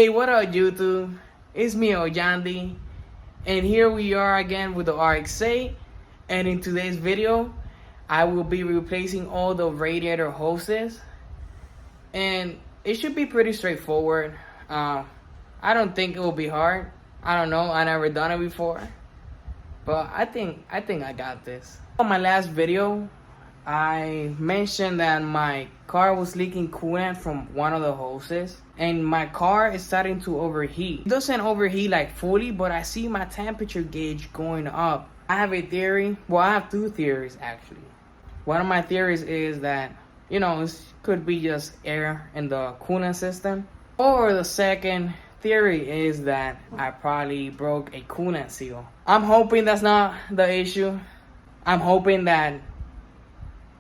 Hey, what up YouTube? It's me, Lyandi, and here we are again with the RX8. And in today's video, I will be replacing all the radiator hoses, and it should be pretty straightforward. I don't think it will be hard. I don't know. I never done it before, but I think I got this. On my last video, I mentioned that my car was leaking coolant from one of the hoses, and my car is starting to overheat. It doesn't overheat like fully, but I see my temperature gauge going up. I have a theory. Well, I have two theories actually. One of my theories is that, it could be just air in the coolant system. Or the second theory is that I probably broke a coolant seal. I'm hoping that's not the issue. I'm hoping that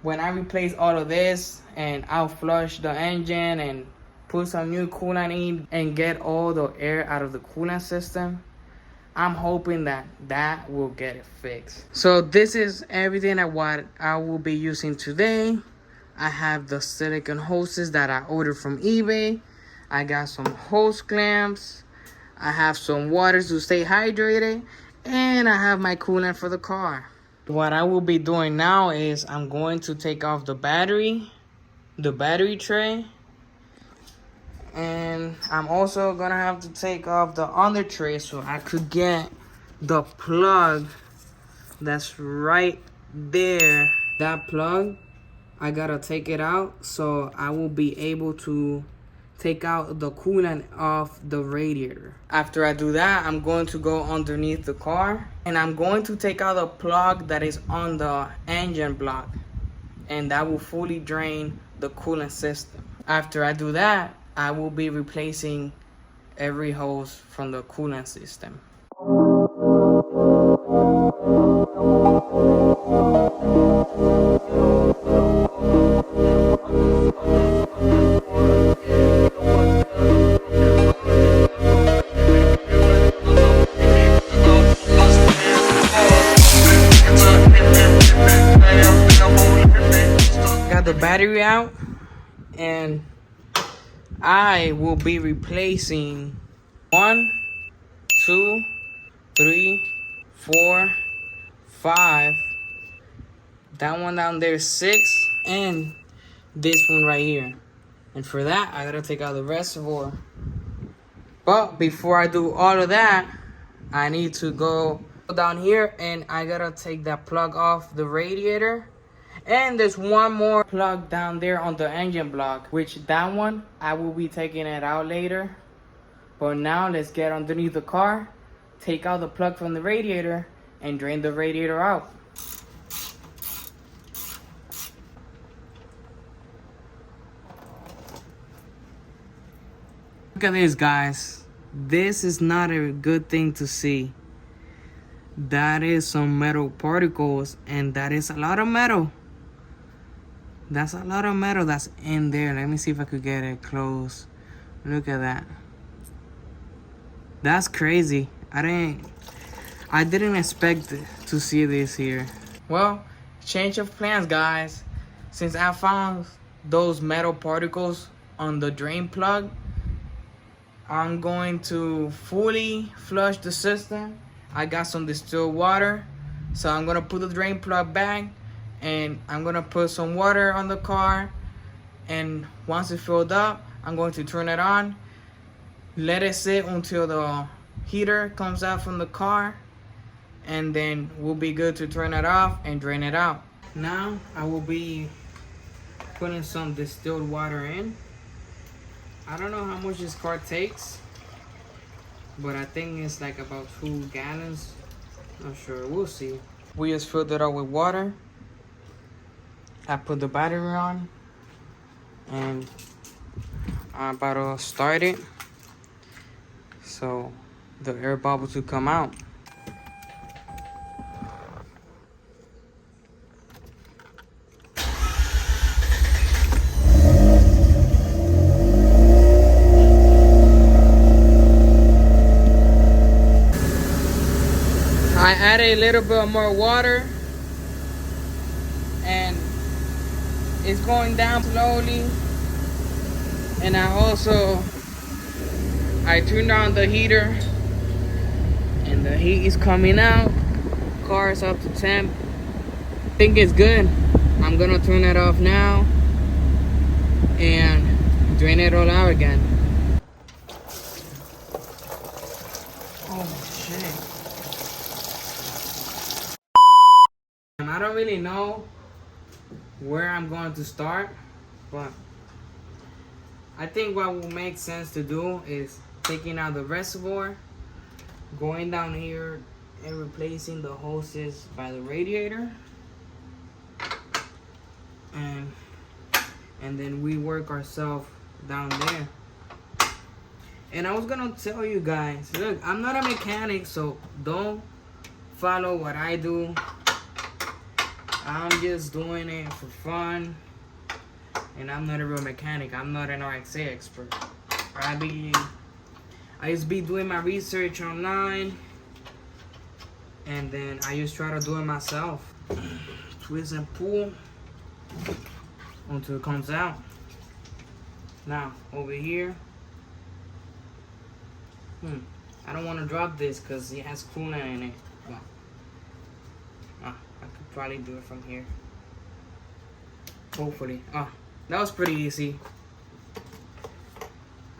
when I replace all of this and I'll flush the engine and put some new coolant in and get all the air out of the coolant system, I'm hoping that will get it fixed. So this is everything that what I will be using today. I have the silicone hoses that I ordered from eBay. I got some hose clamps. I have some water to stay hydrated, and I have my coolant for the car. What I will be doing now is I'm going to take off the battery tray, and I'm also gonna have to take off the under tray so I could get the plug that's right there. That plug, I gotta take it out so I will be able to take out the coolant off the radiator. After I do that, I'm going to go underneath the car and I'm going to take out the plug that is on the engine block, and that will fully drain the coolant system. After I do that, I will be replacing every hose from the coolant system. The battery out, and I will be replacing 1, 2, 3, 4, 5, that one down there 6, and this one right here. And for that, I gotta take out the reservoir. But before I do all of that, I need to go down here and I gotta take that plug off the radiator. And there's one more plug down there on the engine block, which that one I will be taking it out later. But now let's get underneath the car, take out the plug from the radiator, and drain the radiator out. Look at this, guys. This is not a good thing to see. That is some metal particles, and that is a lot of metal. That's a lot of metal that's in there. Let me see if I could get it close. Look at that. That's crazy. I didn't expect to see this here. Well, change of plans, guys. Since I found those metal particles on the drain plug, I'm going to fully flush the system. I got some distilled water, so I'm gonna put the drain plug back, and I'm gonna put some water on the car, and once it's filled up, I'm going to turn it on, let it sit until the heater comes out from the car, and then we'll be good to turn it off and drain it out. Now I will be putting some distilled water in. I don't know how much this car takes, but I think it's like about 2 gallons. Not sure, we'll see. We just filled it up with water. I put the battery on, and I'm about to start it so the air bubbles will come out. I added a little bit more water, and it's going down slowly. And I also I turned on the heater and the heat is coming out. Car is up to temp. I think it's good. I'm gonna turn it off now and drain it all out again. Oh shit. I don't really know where I'm going to start, but I think what will make sense to do is taking out the reservoir, going down here and replacing the hoses by the radiator, and then we work ourselves down there. And I was gonna tell you guys, look, I'm not a mechanic, so don't follow what I do. I'm just doing it for fun, and I'm not a real mechanic. I'm not an RX8 expert. I just be doing my research online, and then I just try to do it myself. Twist and pull until it comes out. Now over here, I don't want to drop this because it has coolant in it. But, I could probably do it from here. Hopefully. That was pretty easy.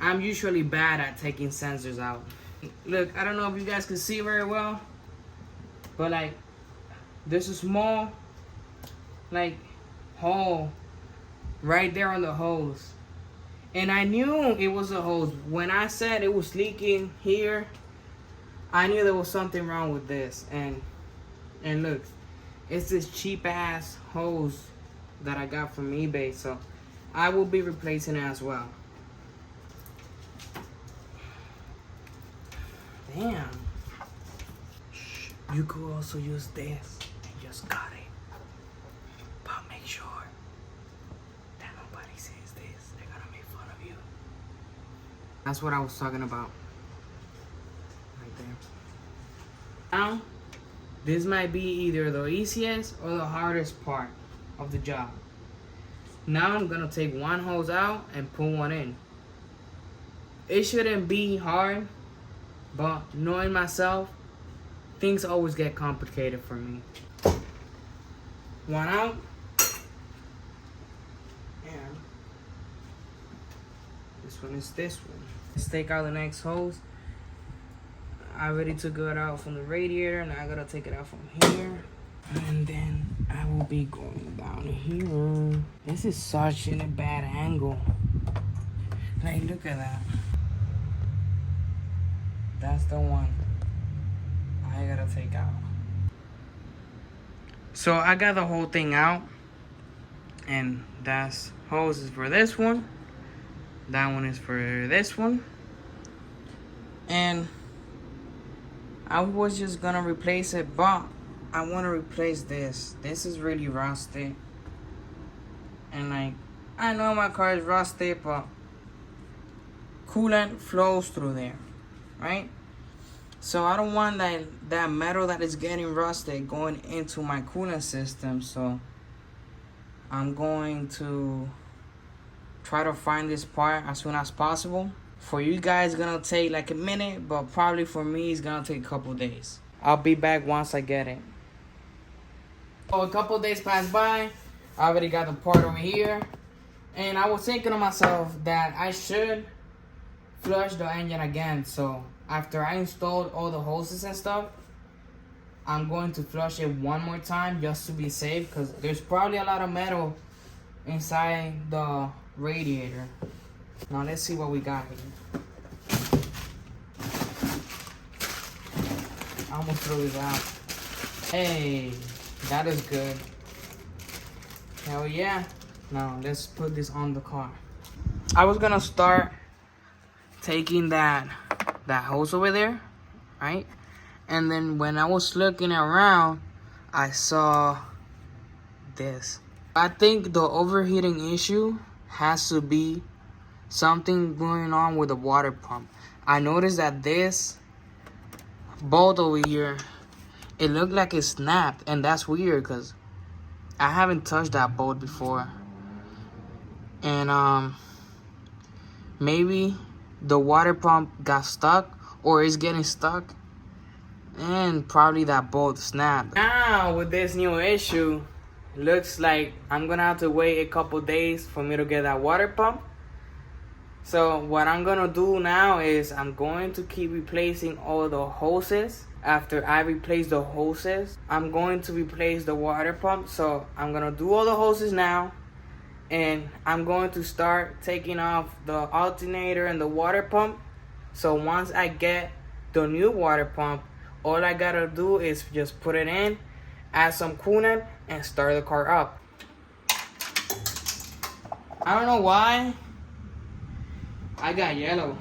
I'm usually bad at taking sensors out. Look, I don't know if you guys can see very well, but like, there's a small like hole right there on the hose, and I knew it was a hose. When I said it was leaking here, I knew there was something wrong with this. And look, it's this cheap ass hose that I got from eBay, so I will be replacing it as well. Damn. You could also use this and just cut it. But make sure that nobody sees this. They're gonna make fun of you. That's what I was talking about. Right there. Now, this might be either the easiest or the hardest part of the job. Now I'm gonna take one hose out and put one in. It shouldn't be hard, but knowing myself, things always get complicated for me. One out. And this one is this one. Let's take out the next hose. I already took it out from the radiator. Now I gotta take it out from here. And then I will be going down here. This is such a bad angle. Like, look at that. That's the one I gotta take out. So I got the whole thing out, and that's hoses for this one. That one is for this one. And I was just gonna replace it, but I want to replace this. This is really rusty. And like, I know my car is rusty, but coolant flows through there, right? So I don't want that metal that is getting rusted going into my coolant system. So I'm going to try to find this part as soon as possible. For you guys, it's gonna take like a minute, but probably for me, it's gonna take a couple days. I'll be back once I get it. So a couple days passed by. I already got the part over here, and I was thinking to myself that I should flush the engine again. So after I installed all the hoses and stuff, I'm going to flush it one more time just to be safe, because there's probably a lot of metal inside the radiator. Now let's see what we got here. I almost threw this out. Hey, that is good. Hell yeah. Now let's put this on the car. I was gonna start taking that hose over there, right? And then when I was looking around, I saw this. I think the overheating issue has to be something going on with the water pump. I noticed that this bolt over here, it looked like it snapped, and that's weird because I haven't touched that bolt before. And maybe the water pump got stuck or is getting stuck, and probably that bolt snapped. Now with this new issue, looks like I'm gonna have to wait a couple days for me to get that water pump. So what I'm gonna do now is I'm going to keep replacing all the hoses. After I replace the hoses, I'm going to replace the water pump. So I'm gonna do all the hoses now, and I'm going to start taking off the alternator and the water pump. So once I get the new water pump, all I gotta do is just put it in, add some coolant, and start the car up. I don't know why I got yellow,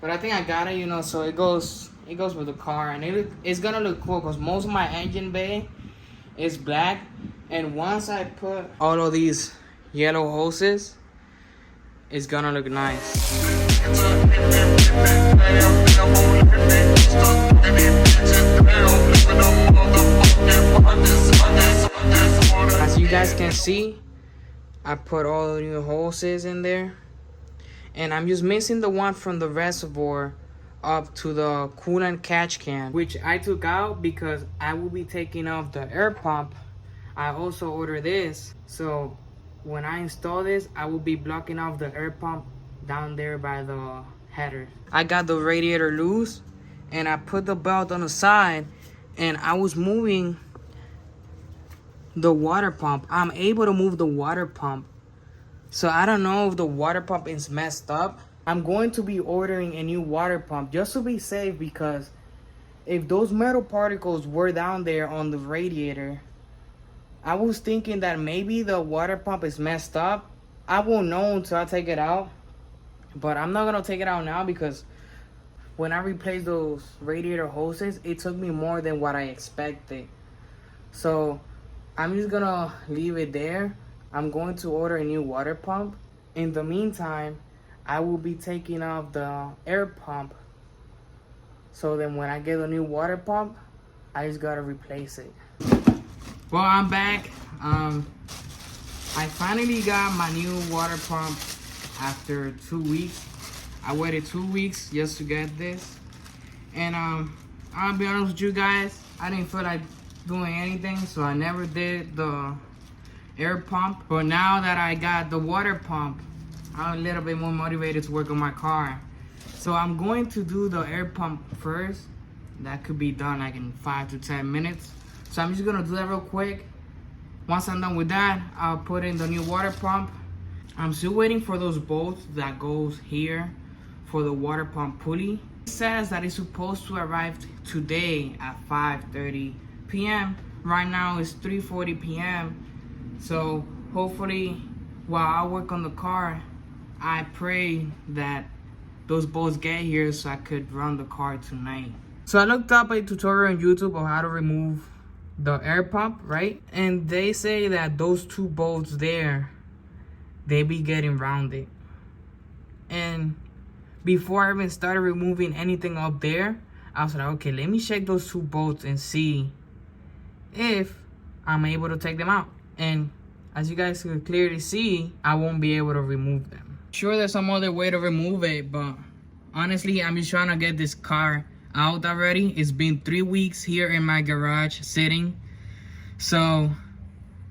but I think I got it, you know, so it goes with the car, and it's gonna look cool because most of my engine bay is black, and once I put all of these yellow hoses, it's gonna look nice. As you guys can see, I put all the new hoses in there, and I'm just missing the one from the reservoir up to the coolant catch can, which I took out because I will be taking off the air pump. I also ordered this, so when I install this, I will be blocking off the air pump down there by the header. I got the radiator loose, and I put the belt on the side, and I was moving the water pump. I'm able to move the water pump, so I don't know if the water pump is messed up. I'm going to be ordering a new water pump just to be safe, because if those metal particles were down there on the radiator, I was thinking that maybe the water pump is messed up. I won't know until I take it out, but I'm not gonna take it out now because when I replaced those radiator hoses, it took me more than what I expected. So I'm just gonna leave it there. I'm going to order a new water pump. In the meantime, I will be taking off the air pump, so then when I get a new water pump, I just gotta replace it. Well, I'm back. I finally got my new water pump after 2 weeks. I waited 2 weeks just to get this, and I'll be honest with you guys, I didn't feel like doing anything, so I never did the air pump. But now that I got the water pump, I'm a little bit more motivated to work on my car. So I'm going to do the air pump first. That could be done like in 5 to 10 minutes. So I'm just gonna do that real quick. Once I'm done with that, I'll put in the new water pump. I'm still waiting for those bolts that goes here for the water pump pulley. It says that it's supposed to arrive today at 5:30 p.m. Right now it's 3:40 p.m. So hopefully while I work on the car, I pray that those bolts get here so I could run the car tonight. So I looked up a tutorial on YouTube on how to remove the air pump, right? And they say that those two bolts there, they be getting rounded. And before I even started removing anything up there, I was like, okay, let me check those two bolts and see if I'm able to take them out. And as you guys can clearly see, I won't be able to remove them. Sure, there's some other way to remove it, but honestly, I'm just trying to get this car out already. It's been 3 weeks here in my garage sitting, so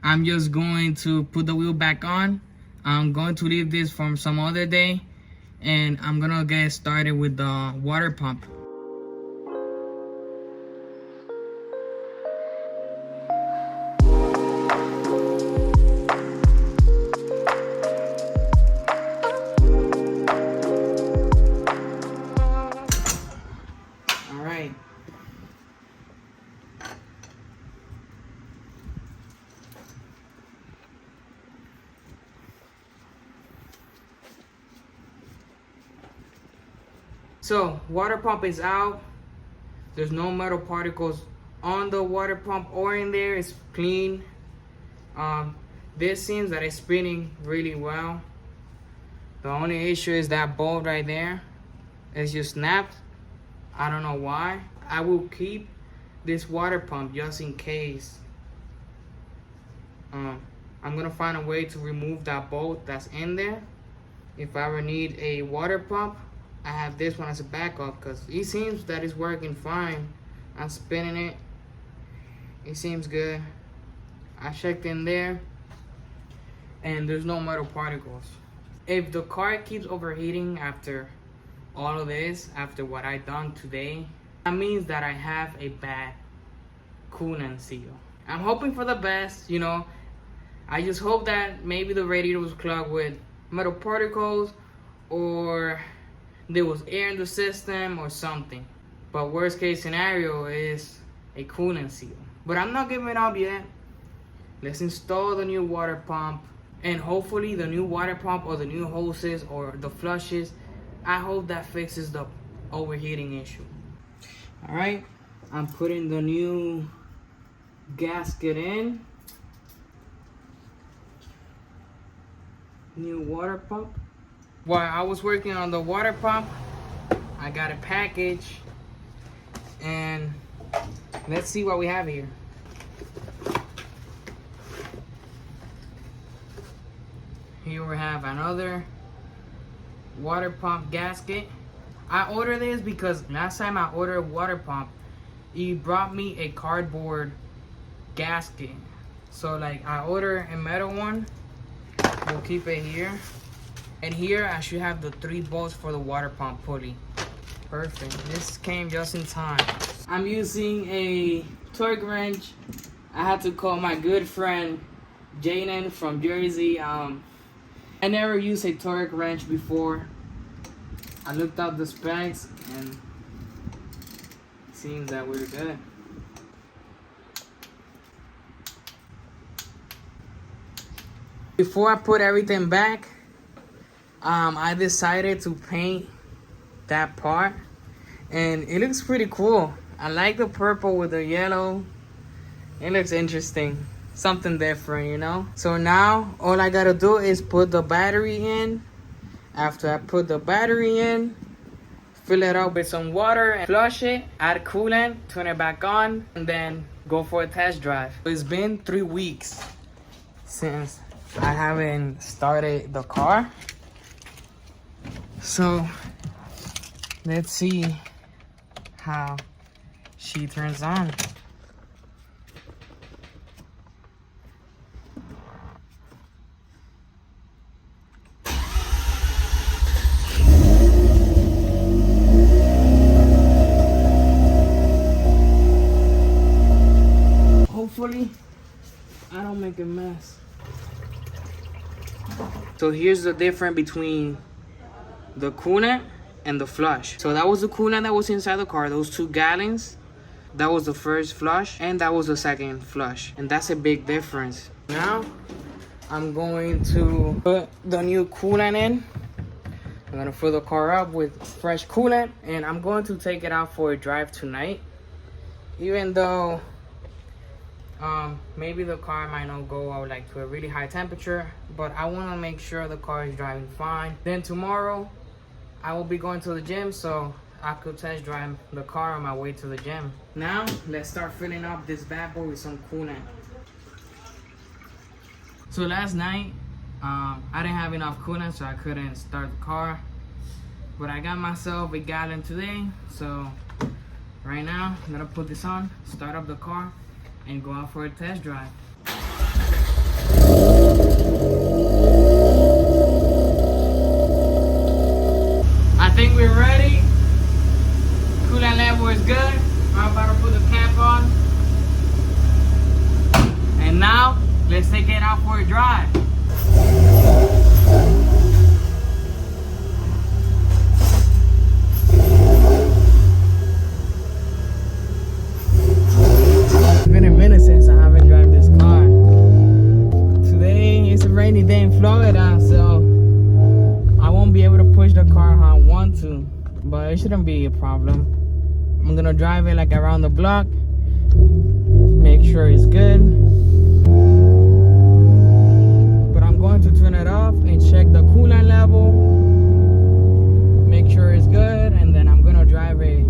I'm just going to put the wheel back on. I'm going to leave this for some other day, and I'm gonna get started with the water pump. So water pump is out. There's no metal particles on the water pump or in there. It's clean. This seems that it's spinning really well. The only issue is that bolt right there. It's just snapped. I don't know why. I will keep this water pump just in case. I'm gonna find a way to remove that bolt that's in there. if I ever need a water pump, I have this one as a backup because it seems that it's working fine. I'm spinning it. It seems good. I checked in there and there's no metal particles. If the car keeps overheating after all of this, after what I done today, that means that I have a bad coolant seal. I'm hoping for the best, you know. I just hope that maybe the radiator was clogged with metal particles or there was air in the system or something. But worst case scenario is a coolant seal. But I'm not giving up yet. Let's install the new water pump, and hopefully the new water pump or the new hoses or the flushes, I hope that fixes the overheating issue. All right, I'm putting the new gasket in. New water pump. While I was working on the water pump, I got a package, and let's see what we have here. Here we have another water pump gasket. I ordered this because last time I ordered a water pump, it brought me a cardboard gasket. So like I ordered a metal one. We'll keep it here. And here I should have the 3 bolts for the water pump pulley. Perfect. This came just in time. I'm using a torque wrench. I had to call my good friend Jaden from Jersey. I never used a torque wrench before. I looked up the specs and it seems that we're good. Before I put everything back, I decided to paint that part, and it looks pretty cool. I like the purple with the yellow. It looks interesting, something different, you know. So now all I gotta do is put the battery in. After I put the battery in, fill it up with some water and flush it, add coolant, turn it back on, and then go for a test drive. It's been 3 weeks since I haven't started the car, so let's see how she turns on. Hopefully I don't make a mess. So here's the difference between the coolant and the flush. So that was the coolant that was inside the car, those 2 gallons. That was the first flush, and that was the second flush. And that's a big difference. Now, I'm going to put the new coolant in. I'm gonna fill the car up with fresh coolant, and I'm going to take it out for a drive tonight. Even though maybe the car might not go out like to a really high temperature, but I want to make sure the car is driving fine. Then tomorrow I will be going to the gym, so I could test drive the car on my way to the gym. Now let's start filling up this bad boy with some coolant. So last night I didn't have enough coolant, so I couldn't start the car, but I got myself a gallon today. So right now I'm gonna put this on, start up the car, and go out for a test drive. I think we're ready. Coolant level is good. I'm about to put the cap on. And now, let's take it out for a drive. But it shouldn't be a problem. I'm gonna drive it like around the block, make sure it's good. But I'm going to turn it off and check the coolant level, make sure it's good, and then I'm gonna drive it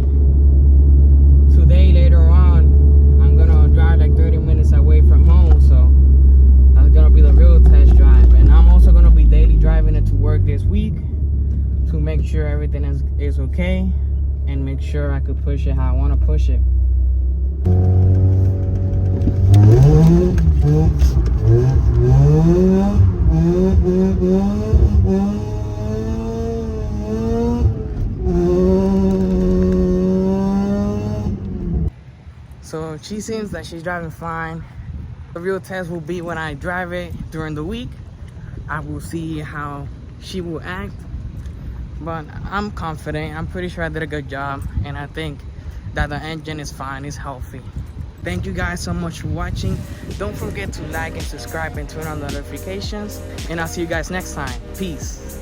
today. Later on, I'm gonna drive like 30 minutes away from home, so that's gonna be the real test drive. And I'm also gonna be daily driving it to work this week. is okay and make sure I could push it how I want to push it. So she seems that she's driving fine. The real test will be when I drive it during the week. I will see how she will act, but I'm confident. I'm pretty sure I did a good job, and I think that the engine is fine, it's healthy. Thank you guys so much for watching. Don't forget to like and subscribe and turn on the notifications, and I'll see you guys next time. Peace.